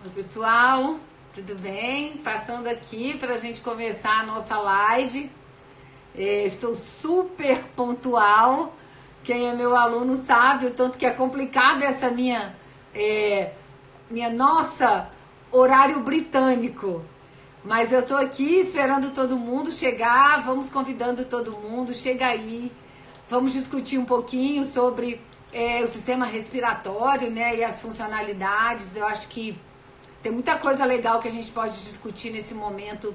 Oi, pessoal, tudo bem? Passando aqui para a gente começar a nossa live. Estou super pontual. Quem é meu aluno sabe o tanto que é complicado essa minha nossa horário britânico. Mas eu estou aqui esperando todo mundo chegar. Vamos convidando todo mundo. Chega aí. Vamos discutir um pouquinho sobre o sistema respiratório, né, e as funcionalidades. Eu acho que tem muita coisa legal que a gente pode discutir nesse momento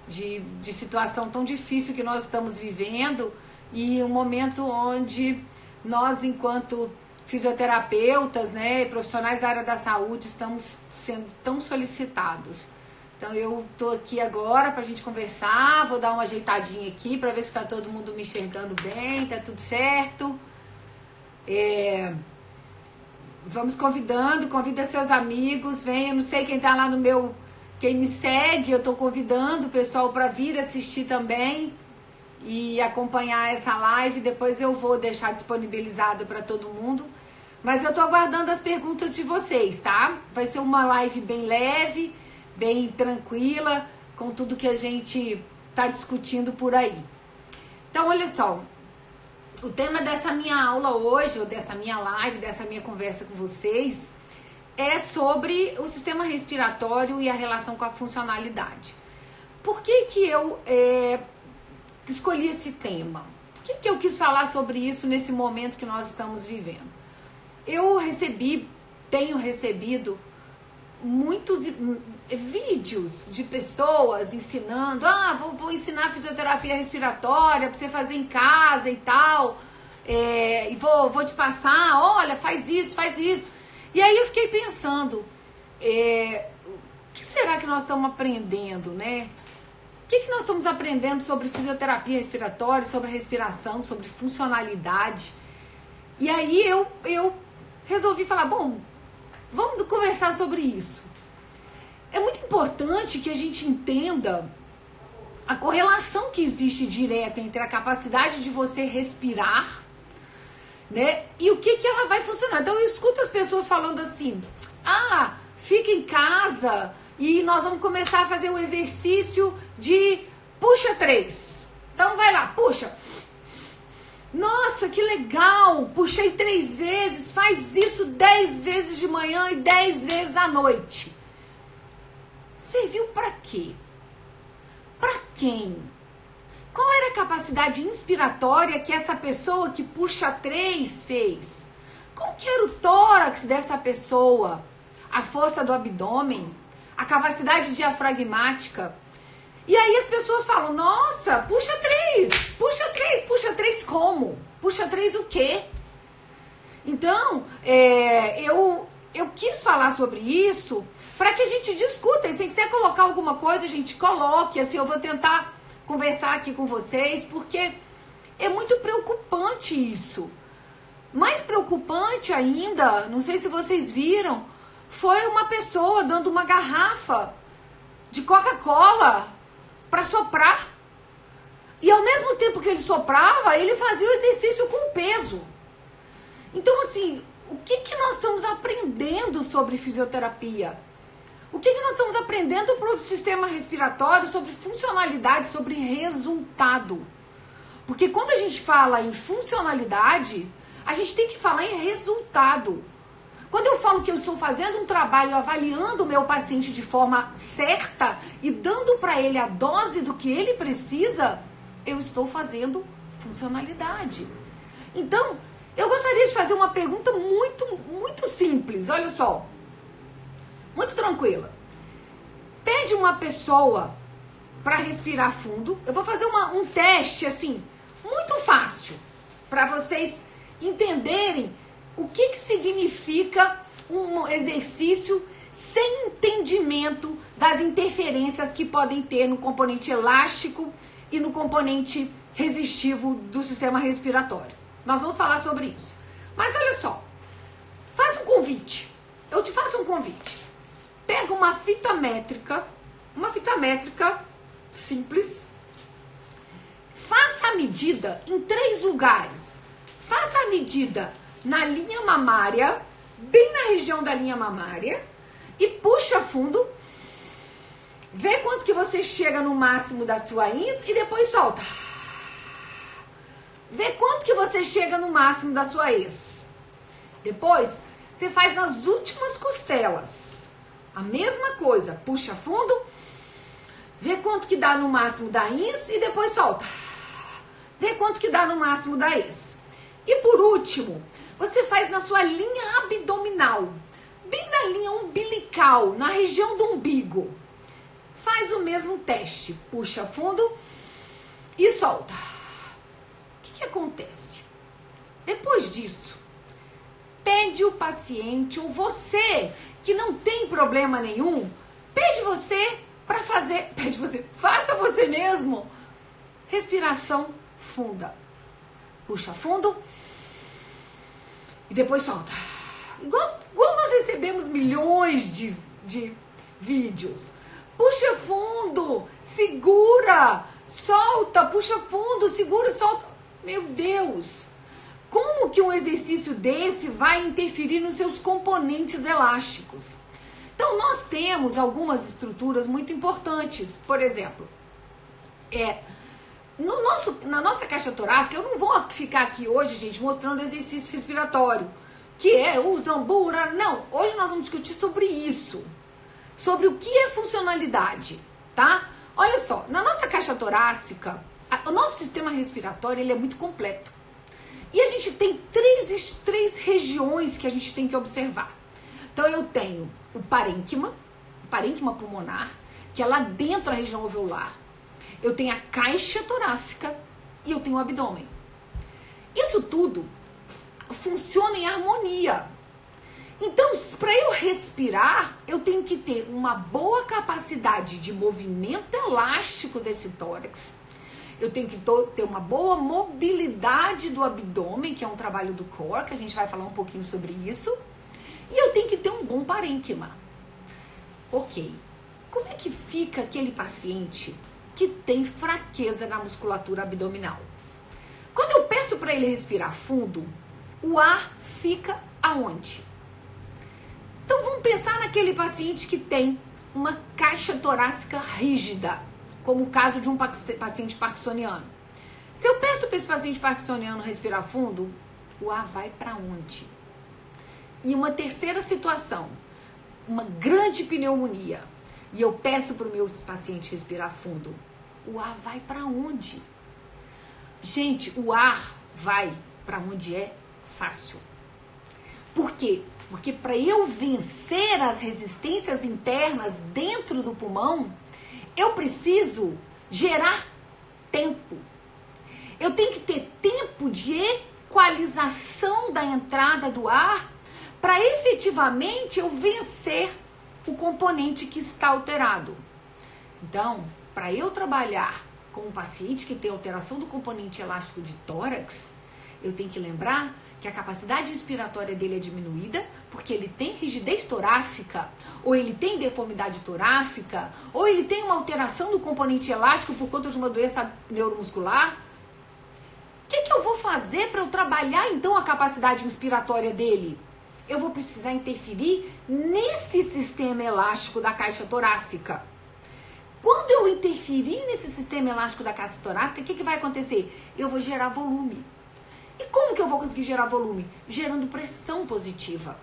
de situação tão difícil que nós estamos vivendo e um momento onde nós, enquanto fisioterapeutas, né, profissionais da área da saúde, estamos sendo tão solicitados. Então eu estou aqui agora para a gente conversar, vou dar uma ajeitadinha aqui para ver se está todo mundo me enxergando bem, tá tudo certo. Vamos convida seus amigos, venha, não sei quem tá lá quem me segue, eu tô convidando o pessoal para vir assistir também e acompanhar essa live, depois eu vou deixar disponibilizada para todo mundo, mas eu tô aguardando as perguntas de vocês, tá? Vai ser uma live bem leve, bem tranquila, com tudo que a gente tá discutindo por aí. Então, olha só, o tema dessa minha aula hoje, ou dessa minha live, dessa minha conversa com vocês, é sobre o sistema respiratório e a relação com a funcionalidade. Por que que eu escolhi esse tema? Por que que eu quis falar sobre isso nesse momento que nós estamos vivendo? Eu tenho recebido muitos vídeos de pessoas ensinando, vou ensinar fisioterapia respiratória para você fazer em casa e tal, e vou te passar, olha, faz isso. E aí eu fiquei pensando, o que será que nós estamos aprendendo, né? O que nós estamos aprendendo sobre fisioterapia respiratória, sobre respiração, sobre funcionalidade? E aí eu resolvi falar, bom, vamos conversar sobre isso. É muito importante que a gente entenda a correlação que existe direta entre a capacidade de você respirar, né, e o que ela vai funcionar. Então eu escuto as pessoas falando assim, fica em casa e nós vamos começar a fazer um exercício de puxa 3. Então vai lá, puxa. Nossa, que legal, puxei 3 vezes, faz isso 10 vezes de manhã e 10 vezes à noite. Serviu para quê? Para quem? Qual era a capacidade inspiratória que essa pessoa que puxa 3 fez? Qual que era o tórax dessa pessoa? A força do abdômen? A capacidade diafragmática? E aí as pessoas falam, nossa, puxa 3 como? Puxa 3 o quê? Então, eu quis falar sobre isso para que a gente discuta. E se quiser colocar alguma coisa, a gente coloque. Assim, eu vou tentar conversar aqui com vocês, porque é muito preocupante isso. Mais preocupante ainda, não sei se vocês viram, foi uma pessoa dando uma garrafa de Coca-Cola para soprar. E ao mesmo tempo que ele soprava, ele fazia o exercício com peso. Então, assim, o que nós estamos aprendendo sobre fisioterapia? O que nós estamos aprendendo sobre o sistema respiratório, sobre funcionalidade, sobre resultado? Porque quando a gente fala em funcionalidade, a gente tem que falar em resultado. Quando eu falo que eu estou fazendo um trabalho avaliando o meu paciente de forma certa e dando para ele a dose do que ele precisa, eu estou fazendo funcionalidade. Então, eu gostaria de fazer uma pergunta muito, muito simples. Olha só. Muito tranquila. Pede uma pessoa para respirar fundo. Eu vou fazer um teste, assim, muito fácil, para vocês entenderem o que significa um exercício sem entendimento das interferências que podem ter no componente elástico e no componente resistivo do sistema respiratório. Nós vamos falar sobre isso. Mas olha só, faz um convite. Eu te faço um convite. Pega uma fita métrica simples, faça a medida em 3 lugares. Faça a medida na linha mamária, bem na região da linha mamária, e puxa fundo. Vê quanto que você chega no máximo da sua ins e depois solta. Vê quanto que você chega no máximo da sua ex. Depois, você faz nas últimas costelas. A mesma coisa. Puxa fundo. Vê quanto que dá no máximo da ins e depois solta. Vê quanto que dá no máximo da ex. E por último, você faz na sua linha abdominal. Bem na linha umbilical, na região do umbigo. Faz o mesmo teste. Puxa fundo e solta. O que acontece? Depois disso, pede o paciente ou você que não tem problema nenhum, faça você mesmo. Respiração funda. Puxa fundo e depois solta. Igual nós recebemos milhões de vídeos. Puxa fundo, segura, solta, puxa fundo, segura, solta. Meu Deus, como que um exercício desse vai interferir nos seus componentes elásticos? Então, nós temos algumas estruturas muito importantes. Por exemplo, na nossa caixa torácica, eu não vou ficar aqui hoje, gente, mostrando exercício respiratório, que é o zambura. Não, hoje nós vamos discutir sobre isso. Sobre o que é funcionalidade, tá? Olha só, na nossa caixa torácica, o nosso sistema respiratório, ele é muito completo. E a gente tem três regiões que a gente tem que observar. Então, eu tenho o parênquima pulmonar, que é lá dentro da região alveolar. Eu tenho a caixa torácica e eu tenho o abdômen. Isso tudo funciona em harmonia. Então, para eu respirar, eu tenho que ter uma boa capacidade de movimento elástico desse tórax. Eu tenho que ter uma boa mobilidade do abdômen, que é um trabalho do core, que a gente vai falar um pouquinho sobre isso. E eu tenho que ter um bom parênquima. Ok, como é que fica aquele paciente que tem fraqueza na musculatura abdominal? Quando eu peço para ele respirar fundo, o ar fica aonde? Então vamos pensar naquele paciente que tem uma caixa torácica rígida, como o caso de um paciente parkinsoniano. Se eu peço para esse paciente parkinsoniano respirar fundo, o ar vai para onde? E uma terceira situação, uma grande pneumonia, e eu peço para o meu paciente respirar fundo, o ar vai para onde? Gente, o ar vai para onde é fácil. Por quê? Porque para eu vencer as resistências internas dentro do pulmão, eu preciso gerar tempo. Eu tenho que ter tempo de equalização da entrada do ar para efetivamente eu vencer o componente que está alterado. Então, para eu trabalhar com um paciente que tem alteração do componente elástico de tórax, eu tenho que lembrar que a capacidade respiratória dele é diminuída porque ele tem rigidez torácica, ou ele tem deformidade torácica, ou ele tem uma alteração do componente elástico por conta de uma doença neuromuscular. O que eu vou fazer para eu trabalhar então a capacidade inspiratória dele? Eu vou precisar interferir nesse sistema elástico da caixa torácica. Quando eu interferir nesse sistema elástico da caixa torácica, o que vai acontecer? Eu vou gerar volume. E como que eu vou conseguir gerar volume? Gerando pressão positiva.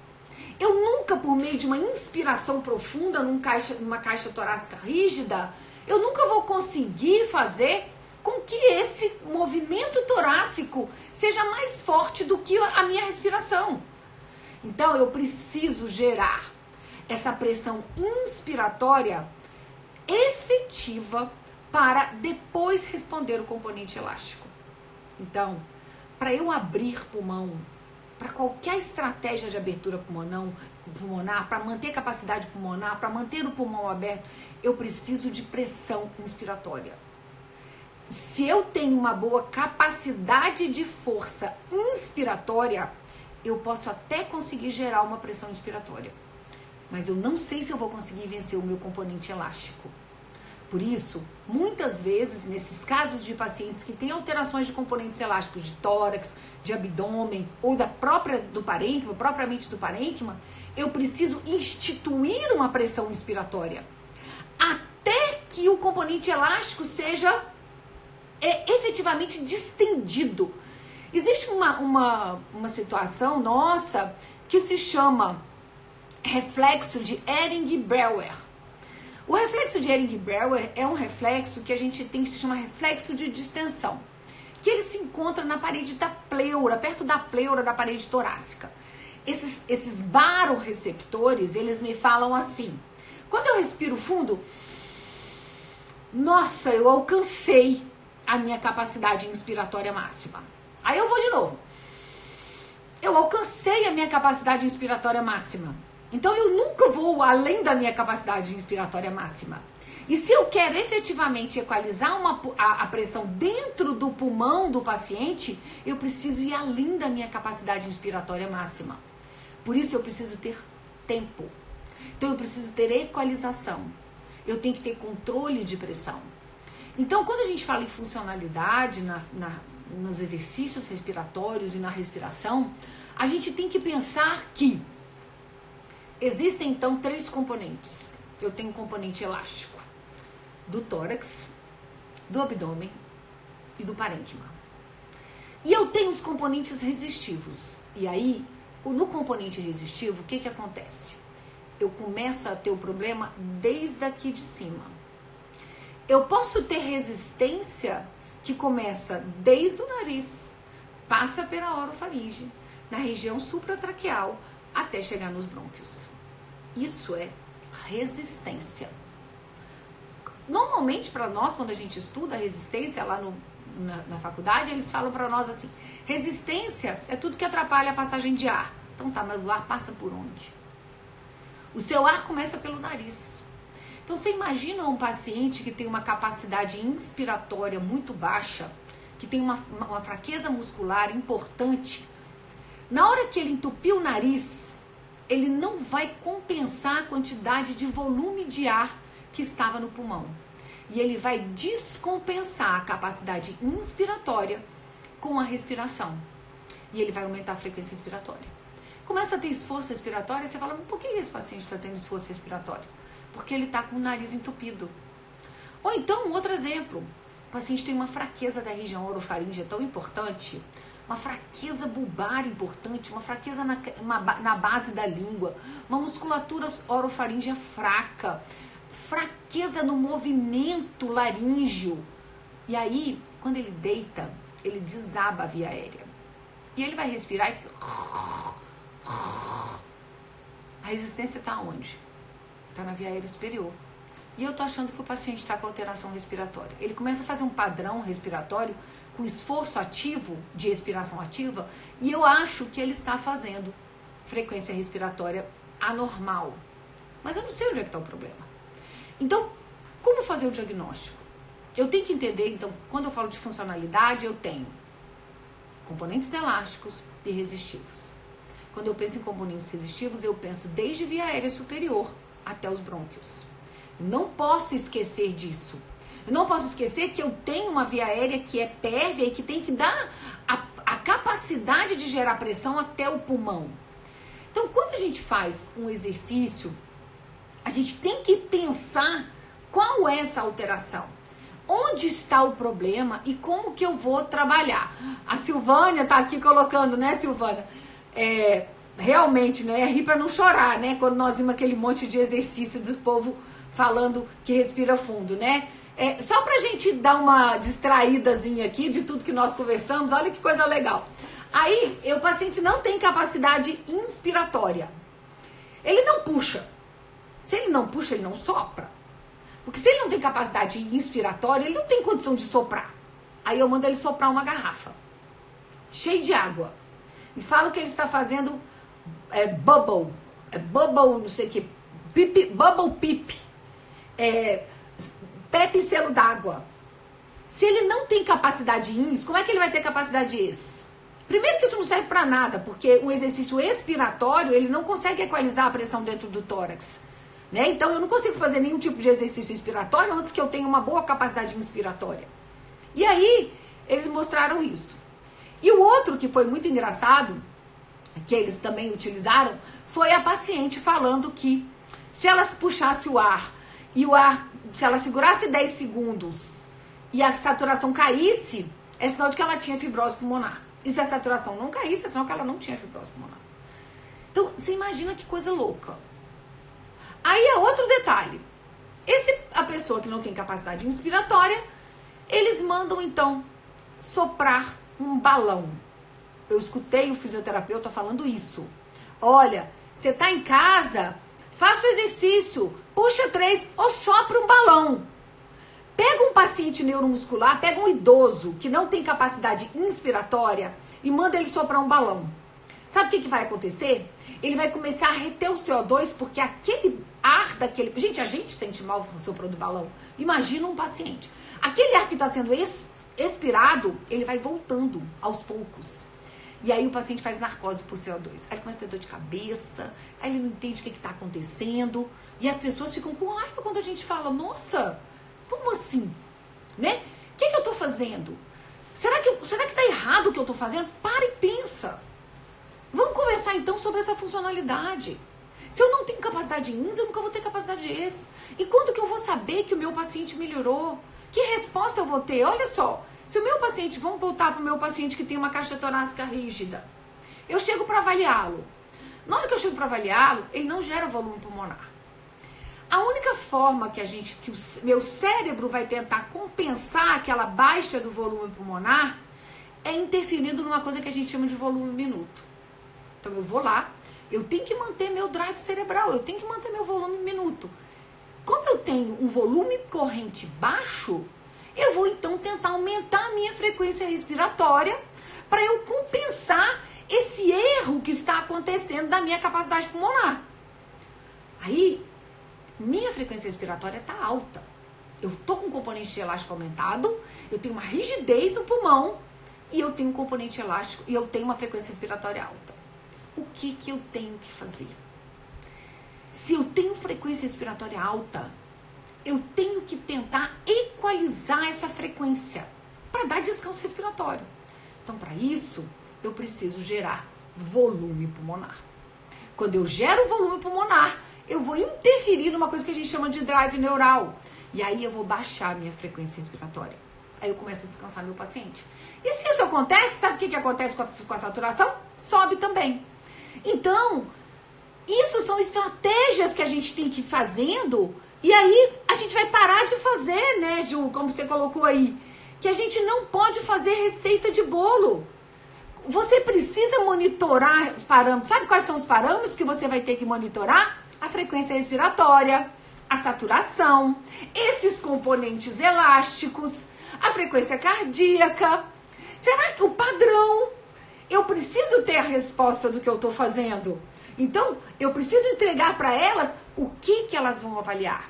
Eu nunca, por meio de uma inspiração profunda numa caixa torácica rígida, eu nunca vou conseguir fazer com que esse movimento torácico seja mais forte do que a minha respiração. Então, eu preciso gerar essa pressão inspiratória efetiva para depois responder o componente elástico. Então, para eu abrir pulmão, para qualquer estratégia de abertura pulmonar, para manter capacidade pulmonar, para manter o pulmão aberto, eu preciso de pressão inspiratória. Se eu tenho uma boa capacidade de força inspiratória, eu posso até conseguir gerar uma pressão inspiratória. Mas eu não sei se eu vou conseguir vencer o meu componente elástico. Por isso, muitas vezes, nesses casos de pacientes que têm alterações de componentes elásticos de tórax, de abdômen ou do parênquima, propriamente do parênquima, eu preciso instituir uma pressão inspiratória até que o componente elástico seja efetivamente distendido. Existe uma situação nossa que se chama reflexo de Ehring-Breuer. O reflexo de Ehring-Breuer é um reflexo que a gente tem que se chama reflexo de distensão, que ele se encontra na parede da pleura, perto da pleura da parede torácica. Esses baroreceptores, eles me falam assim: quando eu respiro fundo, nossa, eu alcancei a minha capacidade inspiratória máxima. Aí eu vou de novo. Eu alcancei a minha capacidade inspiratória máxima. Então eu nunca vou além da minha capacidade inspiratória máxima. E se eu quero efetivamente equalizar a pressão dentro do pulmão do paciente, eu preciso ir além da minha capacidade inspiratória máxima. Por isso eu preciso ter tempo. Então eu preciso ter equalização. Eu tenho que ter controle de pressão. Então quando a gente fala em funcionalidade nos exercícios respiratórios e na respiração, a gente tem que pensar que existem então 3 componentes. Eu tenho um componente elástico do tórax, do abdômen e do parênquima. E eu tenho os componentes resistivos. E aí, no componente resistivo, o que acontece? Eu começo a ter o problema desde aqui de cima. Eu posso ter resistência que começa desde o nariz, passa pela orofaringe, na região supratraqueal, até chegar nos brônquios. Isso é resistência. Normalmente, para nós, quando a gente estuda a resistência lá na faculdade, eles falam para nós assim: resistência é tudo que atrapalha a passagem de ar. Então tá, mas o ar passa por onde? O seu ar começa pelo nariz. Então você imagina um paciente que tem uma capacidade inspiratória muito baixa, que tem uma fraqueza muscular importante. Na hora que ele entupir o nariz, ele não vai compensar a quantidade de volume de ar que estava no pulmão. E ele vai descompensar a capacidade inspiratória com a respiração. E ele vai aumentar a frequência respiratória. Começa a ter esforço respiratório, e você fala: por que esse paciente está tendo esforço respiratório? Porque ele está com o nariz entupido. Ou então, um outro exemplo. O paciente tem uma fraqueza da região orofaríngea tão importante, uma fraqueza bulbar importante, uma fraqueza na base da língua, uma musculatura orofaríngea fraca, fraqueza no movimento laríngeo. E aí, quando ele deita, ele desaba a via aérea. E ele vai respirar e fica... A resistência está onde? Está na via aérea superior. E eu tô achando que o paciente está com alteração respiratória. Ele começa a fazer um padrão respiratório com esforço ativo, de respiração ativa, e eu acho que ele está fazendo frequência respiratória anormal. Mas eu não sei onde é que está o problema. Então, como fazer o diagnóstico? Eu tenho que entender, então, quando eu falo de funcionalidade, eu tenho componentes elásticos e resistivos. Quando eu penso em componentes resistivos, eu penso desde via aérea superior até os brônquios. Não posso esquecer disso. Eu não posso esquecer que eu tenho uma via aérea que é pérvia e que tem que dar a capacidade de gerar pressão até o pulmão. Então, quando a gente faz um exercício, a gente tem que pensar qual é essa alteração. Onde está o problema e como que eu vou trabalhar? A Silvânia tá aqui colocando, né, Silvânia? Realmente, né? É rir pra não chorar, né? Quando nós vimos aquele monte de exercício do povo falando que respira fundo, né? Só pra gente dar uma distraídazinha aqui de tudo que nós conversamos, olha que coisa legal. Aí, o paciente não tem capacidade inspiratória. Ele não puxa. Se ele não puxa, ele não sopra. Porque se ele não tem capacidade inspiratória, ele não tem condição de soprar. Aí eu mando ele soprar uma garrafa cheia de água. E falo que ele está fazendo bubble, não sei o que, bubble pip, pé pincelo d'água. Se ele não tem capacidade ins, como é que ele vai ter capacidade ex? Primeiro que isso não serve para nada, porque o exercício expiratório, ele não consegue equalizar a pressão dentro do tórax. né? Então eu não consigo fazer nenhum tipo de exercício inspiratório antes que eu tenha uma boa capacidade inspiratória. E aí, eles mostraram isso. E o outro que foi muito engraçado, que eles também utilizaram, foi a paciente falando que se ela puxasse o ar e o ar, se ela segurasse 10 segundos e a saturação caísse, é sinal de que ela tinha fibrose pulmonar. E se a saturação não caísse, é sinal que ela não tinha fibrose pulmonar. Então, você imagina que coisa louca. Aí é outro detalhe. A pessoa que não tem capacidade inspiratória, eles mandam, então, soprar um balão. Eu escutei o fisioterapeuta falando isso. Olha, você tá em casa, faça o exercício, puxa 3 ou sopra um balão. Pega um paciente neuromuscular, pega um idoso que não tem capacidade inspiratória e manda ele soprar um balão. Sabe o que vai acontecer? Ele vai começar a reter o CO2 porque aquele ar daquele... Gente, a gente sente mal soprando balão. Imagina um paciente. Aquele ar que está sendo expirado, ele vai voltando aos poucos. E aí o paciente faz narcose por CO2. Aí ele começa a ter dor de cabeça, aí ele não entende o que está acontecendo. E as pessoas ficam com raiva quando a gente fala, nossa, como assim? Né? O que eu estou fazendo? Será que está errado o que eu estou fazendo? Para e pensa. Vamos conversar então sobre essa funcionalidade. Se eu não tenho capacidade INS, eu nunca vou ter capacidade ES. E quando que eu vou saber que o meu paciente melhorou? Que resposta eu vou ter? Olha só, se o meu paciente, vamos voltar para o meu paciente que tem uma caixa torácica rígida. Eu chego para avaliá-lo. Na hora que eu chego para avaliá-lo, ele não gera volume pulmonar. A única forma que o meu cérebro vai tentar compensar aquela baixa do volume pulmonar é interferindo numa coisa que a gente chama de volume minuto. Então eu vou lá, eu tenho que manter meu drive cerebral, eu tenho que manter meu volume minuto. Como eu tenho um volume corrente baixo, eu vou então tentar aumentar a minha frequência respiratória para eu compensar esse erro que está acontecendo da minha capacidade pulmonar. Aí, minha frequência respiratória está alta. Eu estou com um componente elástico aumentado, eu tenho uma rigidez no pulmão e eu tenho um componente elástico e eu tenho uma frequência respiratória alta. O que eu tenho que fazer? Se eu tenho frequência respiratória alta, eu tenho que tentar equalizar essa frequência para dar descanso respiratório. Então, para isso, eu preciso gerar volume pulmonar. Quando eu gero volume pulmonar, eu vou interferir numa coisa que a gente chama de drive neural. E aí eu vou baixar a minha frequência respiratória. Aí eu começo a descansar meu paciente. E se isso acontece, sabe o que acontece com a saturação? Sobe também. Então, isso são estratégias que a gente tem que ir fazendo, e aí a gente vai parar de fazer, né, Ju, como você colocou aí, que a gente não pode fazer receita de bolo. Você precisa monitorar os parâmetros. Sabe quais são os parâmetros que você vai ter que monitorar? A frequência respiratória, a saturação, esses componentes elásticos, a frequência cardíaca. Será que o padrão... Eu preciso ter a resposta do que eu estou fazendo. Então, eu preciso entregar para elas o que elas vão avaliar.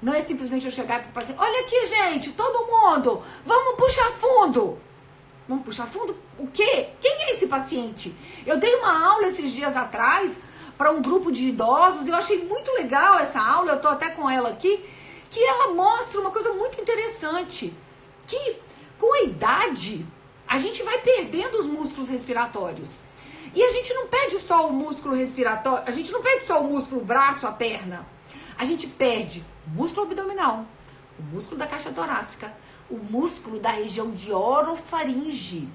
Não é simplesmente eu chegar para o paciente, olha aqui, gente, todo mundo, vamos puxar fundo. Vamos puxar fundo? O quê? Quem é esse paciente? Eu dei uma aula esses dias atrás para um grupo de idosos, eu achei muito legal essa aula, eu estou até com ela aqui, que ela mostra uma coisa muito interessante, que com a idade... a gente vai perdendo os músculos respiratórios. E a gente não perde só o músculo respiratório, a gente não perde só o músculo, o braço, a perna. A gente perde o músculo abdominal, o músculo da caixa torácica, o músculo da região de orofaringe.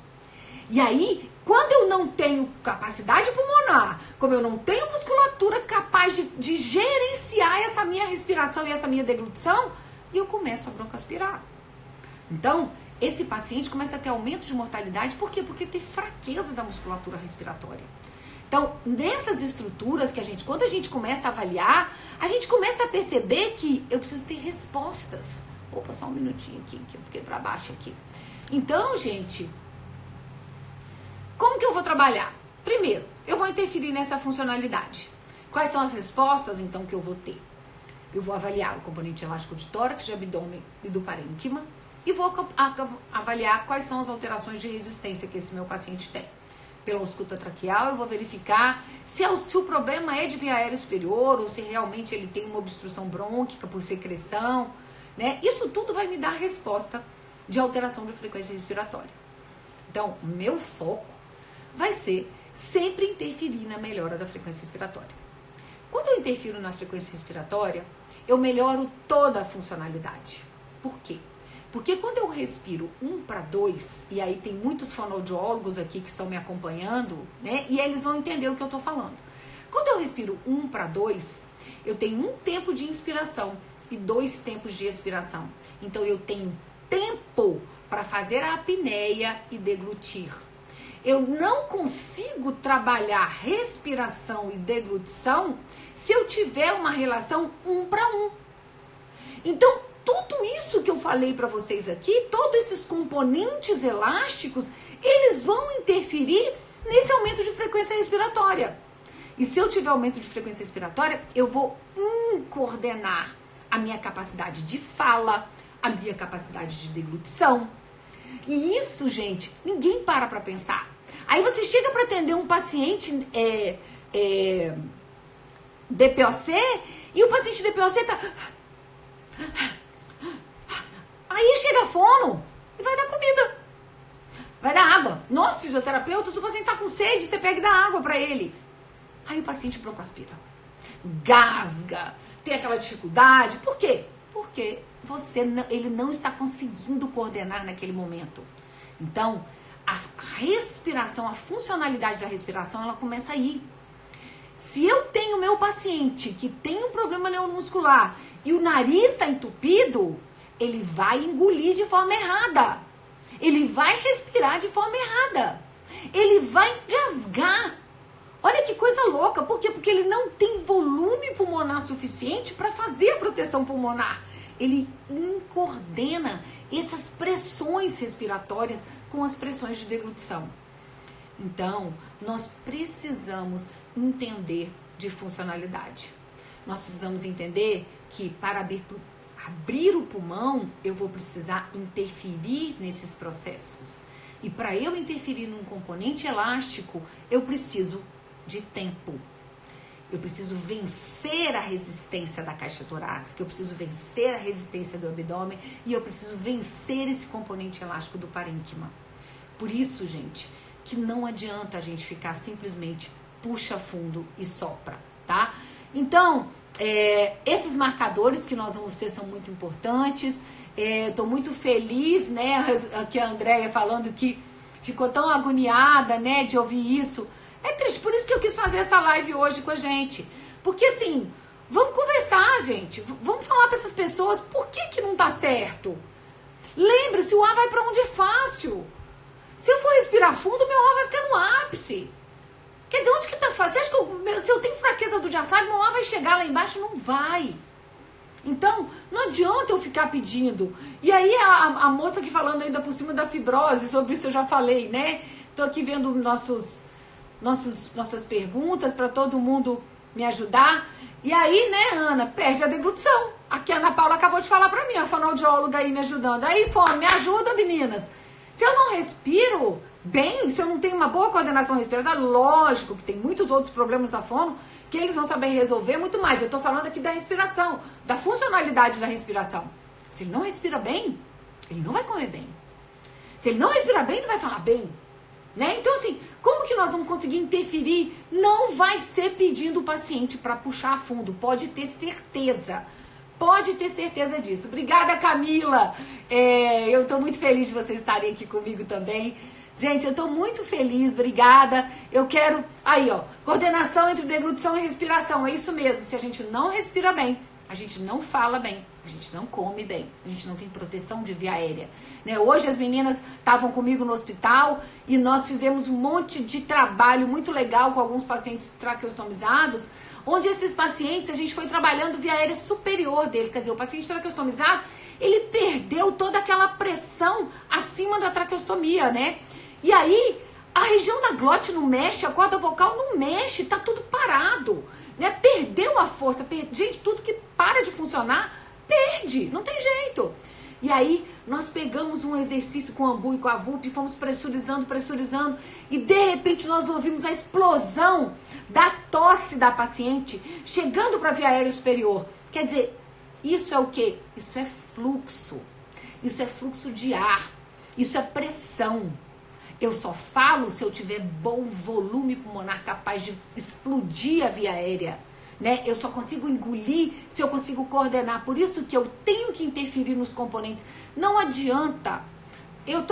E aí, quando eu não tenho capacidade pulmonar, como eu não tenho musculatura capaz de gerenciar essa minha respiração e essa minha deglutição, eu começo a broncoaspirar. Então, esse paciente começa a ter aumento de mortalidade. Por quê? Porque tem fraqueza da musculatura respiratória. Então, nessas estruturas que quando a gente começa a avaliar, a gente começa a perceber que eu preciso ter respostas. Opa, só um minutinho aqui, que eu fiquei para baixo aqui. Então, gente, como que eu vou trabalhar? Primeiro, eu vou interferir nessa funcionalidade. Quais são as respostas, então, que eu vou ter? Eu vou avaliar o componente elástico de tórax, de abdômen e do parênquima. E vou avaliar quais são as alterações de resistência que esse meu paciente tem. pela ausculta traqueal, eu vou verificar se o problema é de via aérea superior ou se realmente ele tem uma obstrução brônquica por secreção, né? Isso tudo vai me dar resposta de alteração de frequência respiratória. Então, o meu foco vai ser sempre interferir na melhora da frequência respiratória. Quando eu interfiro na frequência respiratória, eu melhoro toda a funcionalidade. Por quê? Porque quando eu respiro 1 para 2, e aí tem muitos fonoaudiólogos aqui que estão me acompanhando, né? E eles vão entender o que eu tô falando. Quando eu respiro 1 para 2, eu tenho um tempo de inspiração e 2 tempos de expiração. Então eu tenho tempo para fazer a apneia e deglutir. Eu não consigo trabalhar respiração e deglutição se eu tiver uma relação 1 para 1. Então, tudo isso que eu falei para vocês aqui, todos esses componentes elásticos, eles vão interferir nesse aumento de frequência respiratória. E se eu tiver aumento de frequência respiratória, eu vou coordenar a minha capacidade de fala, a minha capacidade de deglutição. E isso, gente, ninguém para pensar. Aí você chega para atender um paciente DPOC e o paciente DPOC tá... Aí chega a fono e vai dar comida. Vai dar água. Nós, fisioterapeutas, o paciente tá com sede, você pega e dá água para ele. Aí o paciente broncoaspira. Gasga. Tem aquela dificuldade. Por quê? Porque ele não está conseguindo coordenar naquele momento. Então, a respiração, a funcionalidade da respiração, ela começa aí. Se eu tenho meu paciente que tem um problema neuromuscular e o nariz está entupido, ele vai engolir de forma errada. Ele vai respirar de forma errada. Ele vai engasgar. Olha que coisa louca. Por quê? Porque ele não tem volume pulmonar suficiente para fazer a proteção pulmonar. Ele incoordena essas pressões respiratórias com as pressões de deglutição. Então, nós precisamos entender de funcionalidade. Nós precisamos entender que para abrir o pulmão, eu vou precisar interferir nesses processos. E para eu interferir num componente elástico, eu preciso de tempo. Eu preciso vencer a resistência da caixa torácica, eu preciso vencer a resistência do abdômen e eu preciso vencer esse componente elástico do parênquima. Por isso, gente, que não adianta a gente ficar simplesmente puxa fundo e sopra, tá? Então, esses marcadores que nós vamos ter são muito importantes. Tô muito feliz, né, que a Andréia falando que ficou tão agoniada, né, de ouvir isso. É triste, por isso que eu quis fazer essa live hoje com a gente. Porque assim, vamos conversar, gente. Vamos falar para essas pessoas por que não tá certo. Lembre-se, o ar vai para onde é fácil. Se eu for respirar fundo, meu ar vai ficar no ápice. Quer dizer, onde que tá fácil? Você acha que se eu tenho fraqueza do diafragma, meu ar vai chegar lá embaixo? Não vai. Então, não adianta eu ficar pedindo. E aí a moça aqui falando ainda por cima da fibrose, sobre isso eu já falei, né? Tô aqui vendo nossas perguntas para todo mundo me ajudar. E aí, né, Ana, perde a deglutição. Aqui a Ana Paula acabou de falar para mim, a fonoaudióloga aí me ajudando. Aí, me ajuda, meninas. Se eu não respiro bem, se eu não tenho uma boa coordenação respiratória, lógico que tem muitos outros problemas da fono que eles vão saber resolver muito mais. Eu tô falando aqui da respiração, da funcionalidade da respiração. Se ele não respira bem, ele não vai comer bem. Se ele não respira bem, ele não vai falar bem. Né? Então, assim, como que nós vamos conseguir interferir? Não vai ser pedindo o paciente para puxar fundo, pode ter certeza. Pode ter certeza disso. Obrigada, Camila. Eu estou muito feliz de vocês estarem aqui comigo também. Gente, eu estou muito feliz, obrigada. Eu quero... Aí, ó, coordenação entre deglutição e respiração. É isso mesmo. Se a gente não respira bem, a gente não fala bem, a gente não come bem, a gente não tem proteção de via aérea. Né? Hoje as meninas estavam comigo no hospital e nós fizemos um monte de trabalho muito legal com alguns pacientes traqueostomizados, onde esses pacientes, a gente foi trabalhando via aérea superior deles. Quer dizer, o paciente traqueostomizado, ele perdeu toda aquela pressão acima da traqueostomia, né? E aí, a região da glote não mexe, a corda vocal não mexe, tá tudo parado, né? Perdeu a força. Gente, tudo que para de funcionar, perde, não tem jeito. E aí nós pegamos um exercício com o Ambu e com a VUP, fomos pressurizando, e de repente nós ouvimos a explosão da tosse da paciente chegando para a via aérea superior. Quer dizer, isso é o quê? Isso é fluxo. Isso é fluxo de ar. Isso é pressão. Eu só falo se eu tiver bom volume pulmonar capaz de explodir a via aérea. Né? Eu só consigo engolir se eu consigo coordenar. Por isso que eu tenho que interferir nos componentes. Não adianta.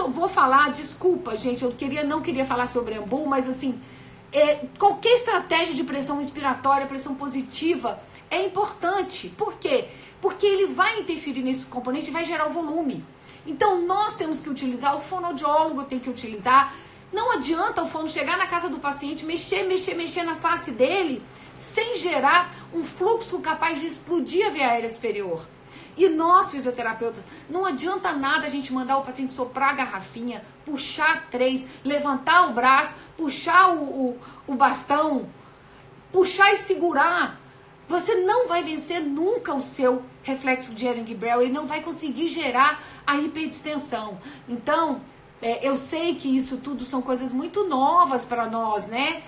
Vou falar, desculpa, gente, não queria falar sobre Ambu, mas assim, qualquer estratégia de pressão inspiratória, pressão positiva, é importante. Por quê? Porque ele vai interferir nesse componente e vai gerar o volume. Então nós temos que utilizar, o fonoaudiólogo tem que utilizar. Não adianta o fono chegar na casa do paciente, mexer na face dele, sem gerar um fluxo capaz de explodir a via aérea superior. E nós, fisioterapeutas, não adianta nada a gente mandar o paciente soprar a garrafinha, puxar 3, levantar o braço, puxar o bastão, puxar e segurar. Você não vai vencer nunca o seu reflexo de Ehrenberg, ele não vai conseguir gerar a hiperdistensão. Então, eu sei que isso tudo são coisas muito novas para nós, né?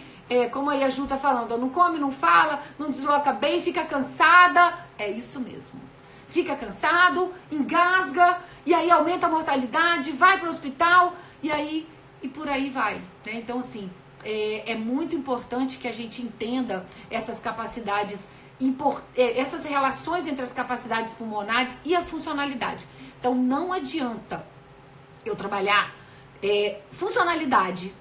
Como aí a Ju tá falando, não come, não fala, não desloca bem, fica cansada. É isso mesmo. Fica cansado, engasga, e aí aumenta a mortalidade, vai para o hospital, e por aí vai. Né? Então, assim, é muito importante que a gente entenda essas capacidades, essas relações entre as capacidades pulmonares e a funcionalidade. Então, não adianta eu trabalhar funcionalidade.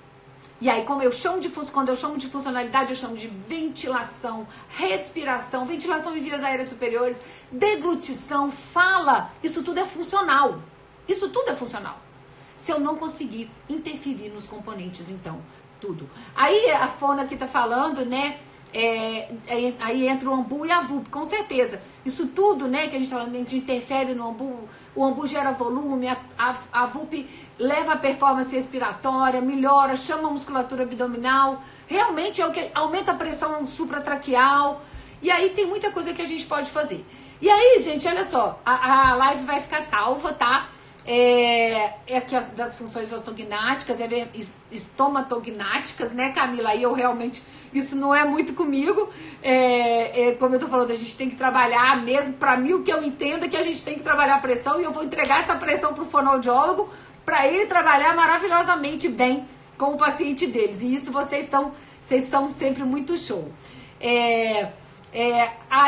E aí, quando eu chamo de funcionalidade, eu chamo de ventilação, respiração, ventilação em vias aéreas superiores, deglutição, fala. Isso tudo é funcional. Isso tudo é funcional. Se eu não conseguir interferir nos componentes, então, tudo. Aí a Fona aqui tá falando, né? Aí entra o Ambu e a VUP, com certeza. Isso tudo, né, que a gente interfere no Ambu, o Ambu gera volume, a VUP leva a performance respiratória, melhora, chama a musculatura abdominal, realmente é o que aumenta a pressão supratraqueal, e aí tem muita coisa que a gente pode fazer. E aí, gente, olha só, a live vai ficar salva, tá? Aqui das funções ostognáticas, estomatognáticas, né, Camila? Aí eu realmente, isso não é muito comigo. Como eu tô falando, a gente tem que trabalhar mesmo. Pra mim, o que eu entendo é que a gente tem que trabalhar a pressão, e eu vou entregar essa pressão pro fonoaudiólogo para ele trabalhar maravilhosamente bem com o paciente deles. E isso vocês são sempre muito show.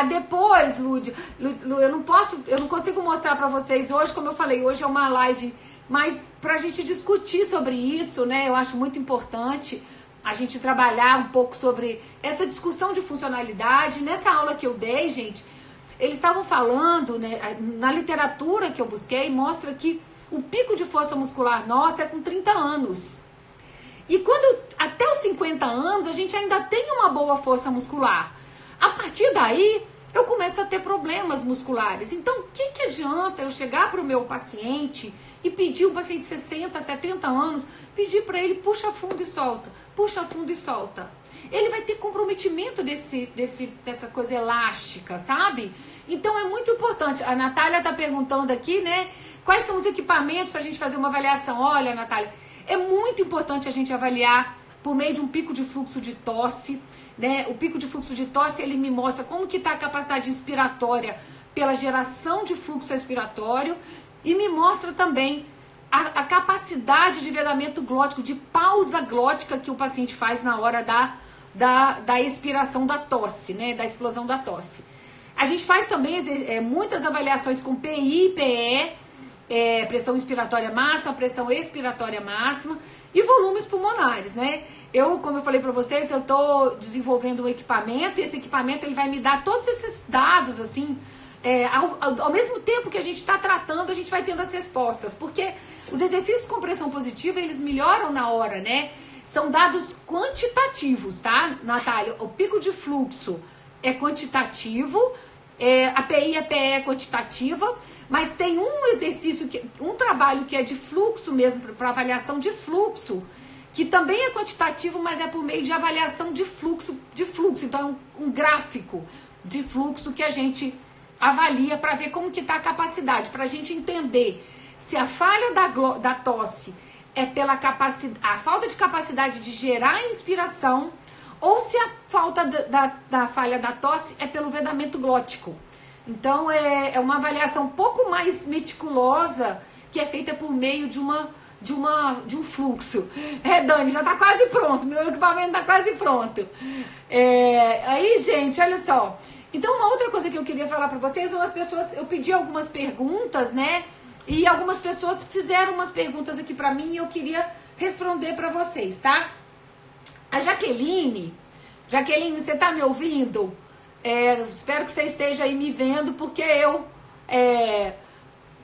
Depois, Lud, eu não consigo mostrar pra vocês hoje, como eu falei, hoje é uma live, mas pra gente discutir sobre isso, né, eu acho muito importante a gente trabalhar um pouco sobre essa discussão de funcionalidade. Nessa aula que eu dei, gente, eles estavam falando, né, na literatura que eu busquei, mostra que o pico de força muscular nossa é com 30 anos. E até os 50 anos, a gente ainda tem uma boa força muscular. A partir daí, eu começo a ter problemas musculares. Então, o que adianta eu chegar para o meu paciente e pedir, um paciente de 60, 70 anos, pedir para ele, puxa fundo e solta, puxa fundo e solta. Ele vai ter comprometimento dessa coisa elástica, sabe? Então, é muito importante. A Natália está perguntando aqui, né, quais são os equipamentos para a gente fazer uma avaliação. Olha, Natália, é muito importante a gente avaliar por meio de um pico de fluxo de tosse. Né? O pico de fluxo de tosse, ele me mostra como que está a capacidade inspiratória pela geração de fluxo respiratório, e me mostra também a capacidade de vedamento glótico, de pausa glótica que o paciente faz na hora da expiração da tosse, né? Da explosão da tosse. A gente faz também muitas avaliações com PI e PE, pressão inspiratória máxima, pressão expiratória máxima e volumes pulmonares, né? Como eu falei para vocês, eu tô desenvolvendo um equipamento, e esse equipamento ele vai me dar todos esses dados, assim, ao mesmo tempo que a gente está tratando, a gente vai tendo as respostas, porque os exercícios com pressão positiva, eles melhoram na hora, né? São dados quantitativos, tá, Natália? O pico de fluxo é quantitativo, a PI e a PE é quantitativa, mas tem um exercício, um trabalho que é de fluxo mesmo, para avaliação de fluxo, que também é quantitativo, mas é por meio de avaliação de fluxo. Então, é um gráfico de fluxo que a gente avalia para ver como que tá a capacidade, para a gente entender se a falha da tosse é pela a falta de capacidade de gerar inspiração ou se a falta da falha da tosse é pelo vedamento glótico. Então, é uma avaliação um pouco mais meticulosa que é feita por meio de um fluxo. Dani, já tá quase pronto, meu equipamento tá quase pronto. Aí, gente, olha só. Então, uma outra coisa que eu queria falar pra vocês são as pessoas, eu pedi algumas perguntas, né? E algumas pessoas fizeram umas perguntas aqui pra mim e eu queria responder pra vocês, tá? A Jaqueline, você tá me ouvindo? Espero que você esteja aí me vendo, porque eu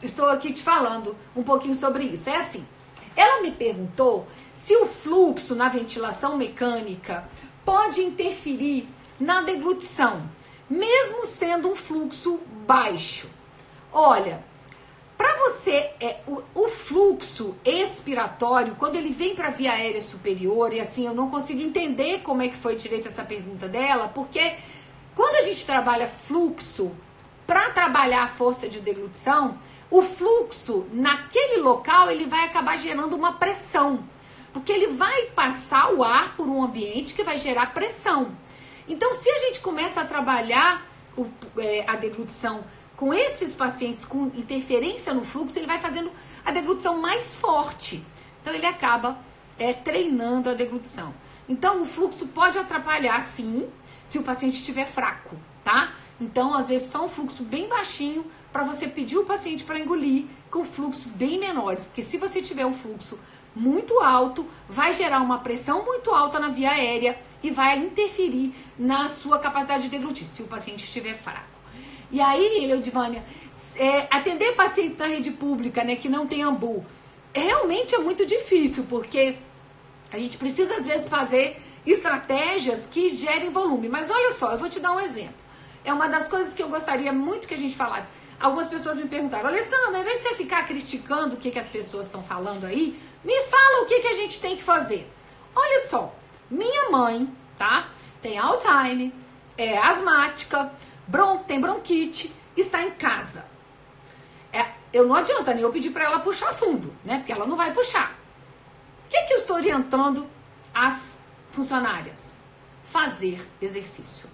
estou aqui te falando um pouquinho sobre isso. É assim, ela me perguntou se o fluxo na ventilação mecânica pode interferir na deglutição, mesmo sendo um fluxo baixo. Olha, para você, o fluxo expiratório, quando ele vem para a via aérea superior, e assim, eu não consigo entender como é que foi direito essa pergunta dela, porque quando a gente trabalha fluxo para trabalhar a força de deglutição, o fluxo naquele local ele vai acabar gerando uma pressão, porque ele vai passar o ar por um ambiente que vai gerar pressão. Então, se a gente começa a trabalhar a deglutição com esses pacientes com interferência no fluxo, ele vai fazendo a deglutição mais forte. Então, ele acaba treinando a deglutição. Então, o fluxo pode atrapalhar, sim, se o paciente estiver fraco, tá? Então, às vezes, só um fluxo bem baixinho para você pedir o paciente para engolir com fluxos bem menores. Porque se você tiver um fluxo muito alto, vai gerar uma pressão muito alta na via aérea e vai interferir na sua capacidade de deglutir, se o paciente estiver fraco. E aí, Leodivânia, atender paciente na rede pública, né, que não tem AMBU, realmente é muito difícil, porque a gente precisa, às vezes, fazer estratégias que gerem volume. Mas olha só, eu vou te dar um exemplo. É uma das coisas que eu gostaria muito que a gente falasse. Algumas pessoas me perguntaram, Alessandra, ao invés de você ficar criticando o que as pessoas estão falando aí, me fala o que a gente tem que fazer. Olha só, minha mãe, tá? Tem Alzheimer, é asmática, tem bronquite, está em casa. Eu não adianta nem eu pedir para ela puxar fundo, né? Porque ela não vai puxar. O que eu estou orientando as funcionárias? Fazer exercício.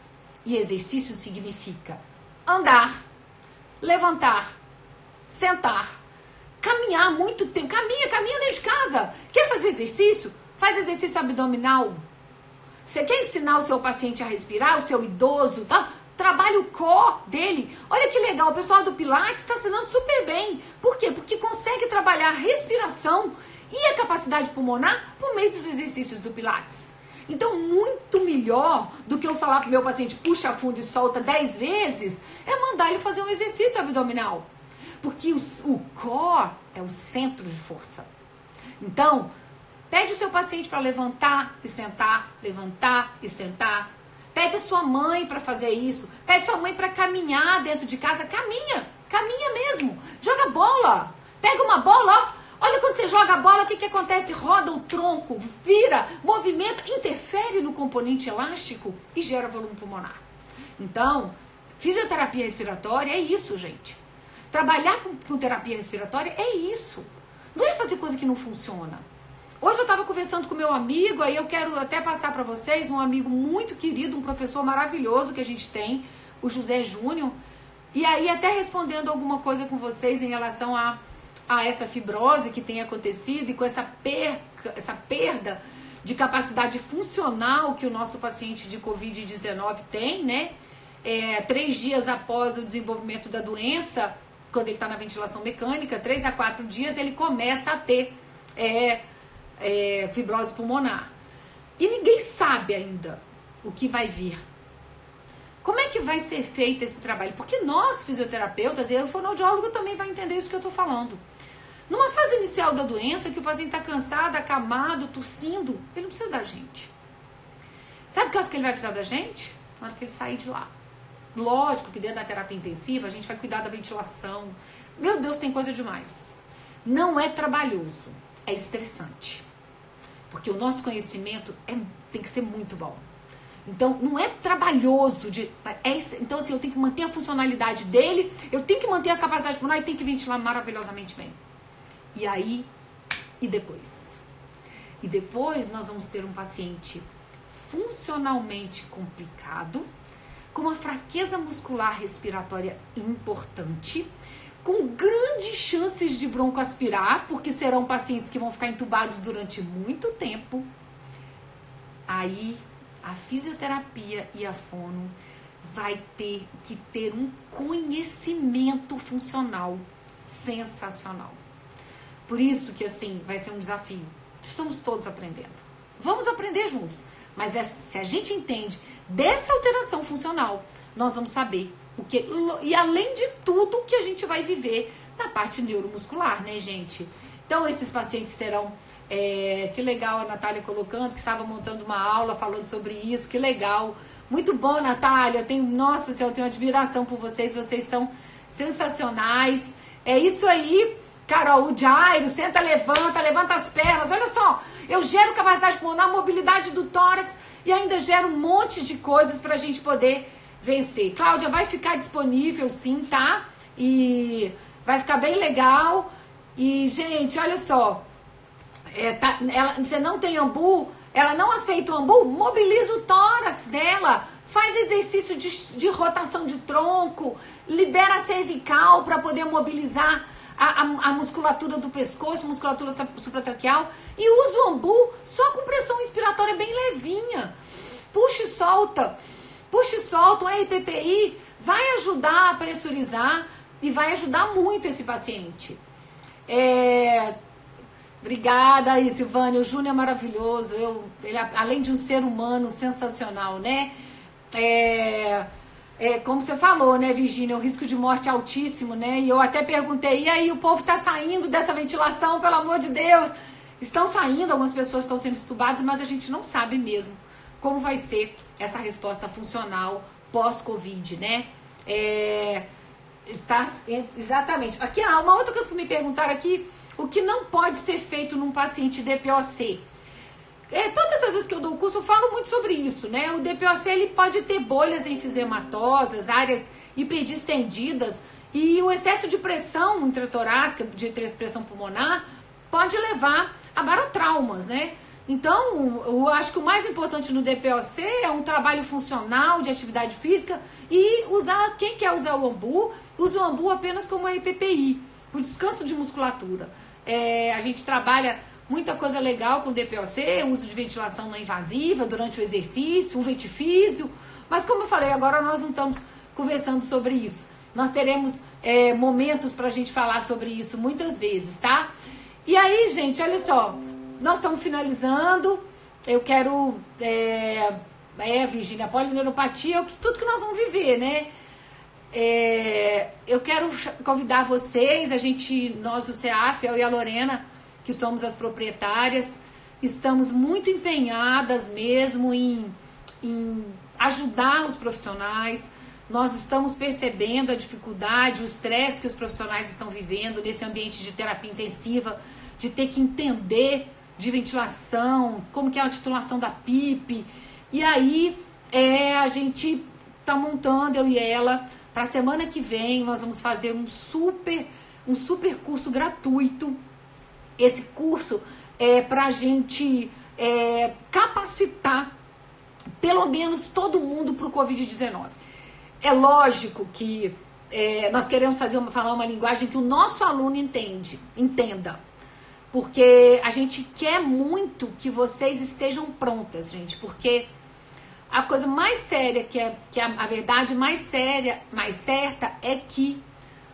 E exercício significa andar, levantar, sentar, caminhar muito tempo. Caminha dentro de casa. Quer fazer exercício? Faz exercício abdominal. Você quer ensinar o seu paciente a respirar, o seu idoso, tá? Trabalha o core dele. Olha que legal, o pessoal do Pilates está ensinando super bem. Por quê? Porque consegue trabalhar a respiração e a capacidade pulmonar por meio dos exercícios do Pilates. Então, muito melhor do que eu falar pro meu paciente puxa fundo e solta 10 vezes, é mandar ele fazer um exercício abdominal. Porque o core é o centro de força. Então, pede o seu paciente para levantar e sentar, levantar e sentar. Pede a sua mãe para fazer isso. Pede a sua mãe para caminhar dentro de casa. Caminha mesmo. Joga bola. Pega uma bola, ó. Olha quando você joga a bola, o que acontece? Roda o tronco, vira, movimenta, interfere no componente elástico e gera volume pulmonar. Então, fisioterapia respiratória é isso, gente. Trabalhar com terapia respiratória é isso. Não é fazer coisa que não funciona. Hoje eu estava conversando com meu amigo, aí eu quero até passar para vocês, um amigo muito querido, um professor maravilhoso que a gente tem, o José Júnior, e aí até respondendo alguma coisa com vocês em relação a essa fibrose que tem acontecido e com essa perda de capacidade funcional que o nosso paciente de Covid-19 tem, né? 3 dias após o desenvolvimento da doença, quando ele está na ventilação mecânica, 3 a 4 dias ele começa a ter fibrose pulmonar. E ninguém sabe ainda o que vai vir. Como é que vai ser feito esse trabalho? Porque nós, fisioterapeutas, e o fonoaudiólogo também vai entender isso que eu estou falando. Numa fase inicial da doença, que o paciente está cansado, acamado, tossindo, ele não precisa da gente. Sabe que horas que ele vai precisar da gente? Na hora que ele sair de lá. Lógico que dentro da terapia intensiva a gente vai cuidar da ventilação. Meu Deus, tem coisa demais. Não é trabalhoso, é estressante. Porque o nosso conhecimento tem que ser muito bom. Então, não é trabalhoso. Então, assim, eu tenho que manter a funcionalidade dele, eu tenho que manter a capacidade pulmonar e tenho que ventilar maravilhosamente bem. E aí, e depois? E depois nós vamos ter um paciente funcionalmente complicado, com uma fraqueza muscular respiratória importante, com grandes chances de broncoaspirar, porque serão pacientes que vão ficar entubados durante muito tempo. Aí, a fisioterapia e a fono vai ter que ter um conhecimento funcional sensacional. Por isso que, assim, vai ser um desafio. Estamos todos aprendendo. Vamos aprender juntos. Mas se a gente entende dessa alteração funcional, nós vamos saber o que... E além de tudo, o que a gente vai viver na parte neuromuscular, né, gente? Então, esses pacientes serão... que legal a Natália colocando, que estava montando uma aula falando sobre isso, que legal. Muito bom, Natália. Nossa senhora, eu tenho admiração por vocês são sensacionais. É isso aí, Carol. O Jairo, senta, levanta as pernas. Olha só, eu gero capacidade pulmonar, mobilidade do tórax e ainda gero um monte de coisas pra gente poder vencer. Cláudia, vai ficar disponível sim, tá? E vai ficar bem legal. E, gente, olha só. Você não tem ambu, ela não aceita o ambu, mobiliza o tórax dela, faz exercício de rotação de tronco, libera a cervical para poder mobilizar a musculatura do pescoço, musculatura supratraqueal, e usa o ambu só com pressão inspiratória bem levinha. Puxa e solta, o RPPI vai ajudar a pressurizar e vai ajudar muito esse paciente. Obrigada aí, Silvânia. O Júnior é maravilhoso. Ele, além de um ser humano sensacional, né? Como você falou, né, Virgínia? O risco de morte é altíssimo, né? E eu até perguntei, e aí, o povo tá saindo dessa ventilação, pelo amor de Deus? Estão saindo, algumas pessoas estão sendo estubadas, mas a gente não sabe mesmo como vai ser essa resposta funcional pós-Covid, né? Exatamente. Aqui, uma outra coisa que me perguntaram aqui, o que não pode ser feito num paciente DPOC? Todas as vezes que eu dou o curso, eu falo muito sobre isso, né? O DPOC, ele pode ter bolhas enfisematosas, áreas hiperdistendidas, e o excesso de pressão intratorácica, de pressão pulmonar, pode levar a barotraumas, né? Então, eu acho que o mais importante no DPOC é um trabalho funcional de atividade física e quem quer usar o ambu, usa o ambu apenas como EPPI, o descanso de musculatura. A gente trabalha muita coisa legal com DPOC, uso de ventilação não invasiva durante o exercício, o ventifísio, mas como eu falei, agora nós não estamos conversando sobre isso. Nós teremos momentos para a gente falar sobre isso muitas vezes, tá? E aí, gente, olha só, nós estamos finalizando, eu quero, Virgínia, a polineuropatia, tudo que nós vamos viver, né? Eu quero convidar vocês, nós do CEAF, eu e a Lorena, que somos as proprietárias, estamos muito empenhadas mesmo em ajudar os profissionais. Nós estamos percebendo a dificuldade, o estresse que os profissionais estão vivendo nesse ambiente de terapia intensiva, de ter que entender de ventilação, como que é a titulação da PIP. E aí, a gente está montando, eu e ela, para a semana que vem, nós vamos fazer um super curso gratuito. Esse curso é para a gente capacitar pelo menos todo mundo para o Covid-19. É lógico que nós queremos falar uma linguagem que o nosso aluno entenda. Porque a gente quer muito que vocês estejam prontas, gente. Porque a coisa mais séria, que é a verdade mais séria, mais certa, é que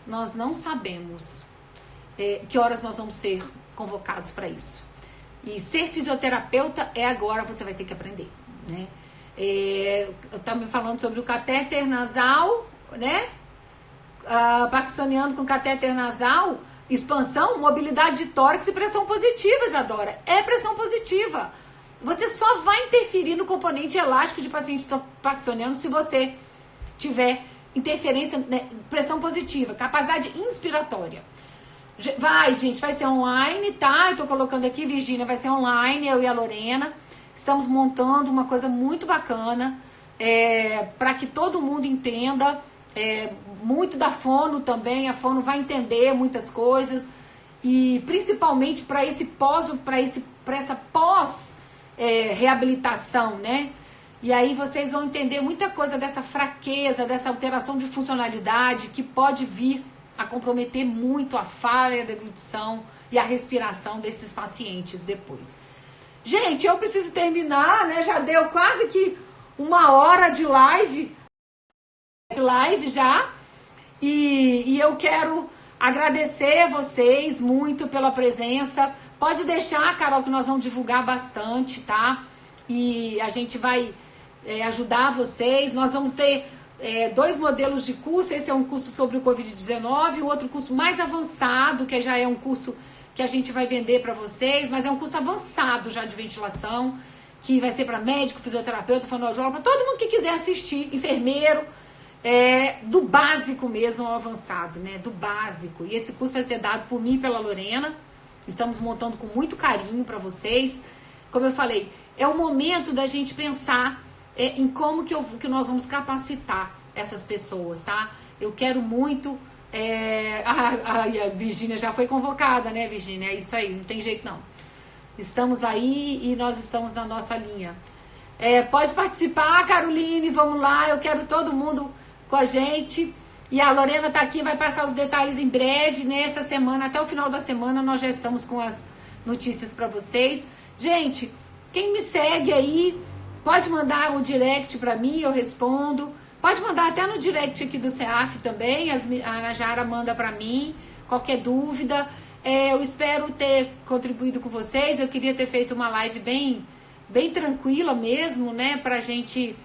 nós não sabemos que horas nós vamos ser convocados para isso. E ser fisioterapeuta agora, você vai ter que aprender, né? Eu estava me falando sobre o catéter nasal, né? Parkinsoniano com catéter nasal, expansão, mobilidade de tórax e pressão positiva, Isadora. É pressão positiva. Você só vai interferir no componente elástico de paciente parkinsoniano se você tiver interferência, né, pressão positiva, capacidade inspiratória. Vai ser online, tá? Eu tô colocando aqui, Virgínia, vai ser online, eu e a Lorena. Estamos montando uma coisa muito bacana. para que todo mundo entenda, muito da fono também, a fono vai entender muitas coisas, e principalmente para essa pós reabilitação, né? E aí vocês vão entender muita coisa dessa fraqueza, dessa alteração de funcionalidade que pode vir a comprometer muito a fala e a deglutição e a respiração desses pacientes depois. Gente, eu preciso terminar, né? Já deu quase que 1 hora de live já. E eu quero agradecer vocês muito pela presença. Pode deixar, Carol, que nós vamos divulgar bastante, tá? E a gente vai ajudar vocês. Nós vamos ter 2 modelos de curso. Esse é um curso sobre o Covid-19, o outro curso mais avançado, que já é um curso que a gente vai vender para vocês, mas é um curso avançado já de ventilação, que vai ser para médico, fisioterapeuta, fonoaudiólogo, para todo mundo que quiser assistir, enfermeiro, do básico mesmo ao avançado, né? Do básico. E esse curso vai ser dado por mim e pela Lorena. Estamos montando com muito carinho para vocês. Como eu falei, é o momento da gente pensar em como que nós vamos capacitar essas pessoas, tá? Eu quero muito... a Virgínia já foi convocada, né, Virgínia? É isso aí, não tem jeito não. Estamos aí e nós estamos na nossa linha. Pode participar, Caroline, vamos lá. Eu quero todo mundo com a gente. E a Lorena tá aqui, vai passar os detalhes em breve, nessa semana, até o final da semana nós já estamos com as notícias para vocês. Gente, quem me segue aí, pode mandar um direct para mim, eu respondo. Pode mandar até no direct aqui do CEAF também, a Ana Jara manda para mim, qualquer dúvida. Eu espero ter contribuído com vocês, eu queria ter feito uma live bem tranquila mesmo, né, pra gente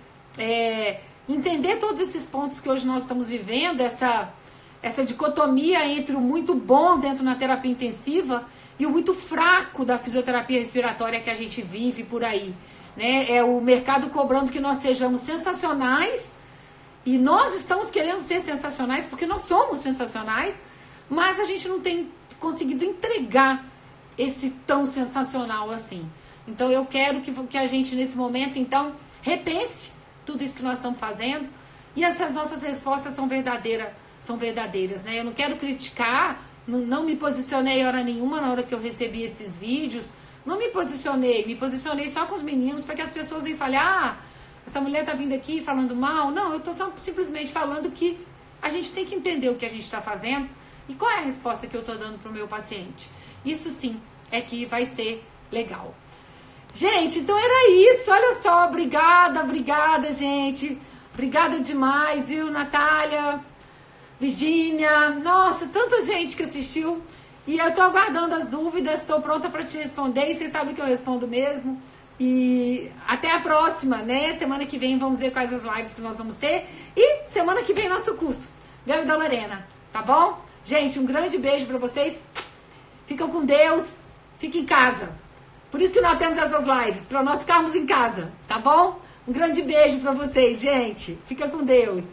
entender todos esses pontos que hoje nós estamos vivendo, essa dicotomia entre o muito bom dentro da terapia intensiva e o muito fraco da fisioterapia respiratória que a gente vive por aí, né? É o mercado cobrando que nós sejamos sensacionais, e nós estamos querendo ser sensacionais porque nós somos sensacionais, mas a gente não tem conseguido entregar esse tão sensacional assim. Então eu quero que a gente nesse momento, então, repense tudo isso que nós estamos fazendo, e essas nossas respostas são verdadeiras, né? Eu não quero criticar, não me posicionei hora nenhuma na hora que eu recebi esses vídeos, não me posicionei só com os meninos para que as pessoas nem falem, essa mulher tá vindo aqui falando mal. Não, eu tô só simplesmente falando que a gente tem que entender o que a gente está fazendo e qual é a resposta que eu tô dando pro meu paciente. Isso sim é que vai ser legal. Gente, então era isso, olha só, obrigada, gente. Obrigada demais, viu, Natália, Virgínia, nossa, tanta gente que assistiu. E eu tô aguardando as dúvidas, tô pronta para te responder, e vocês sabem que eu respondo mesmo. E até a próxima, né? Semana que vem vamos ver quais as lives que nós vamos ter. E semana que vem nosso curso, Verbo da Lorena, tá bom? Gente, um grande beijo para vocês. Ficam com Deus, fiquem em casa. Por isso que nós temos essas lives, para nós ficarmos em casa, tá bom? Um grande beijo para vocês, gente. Fica com Deus.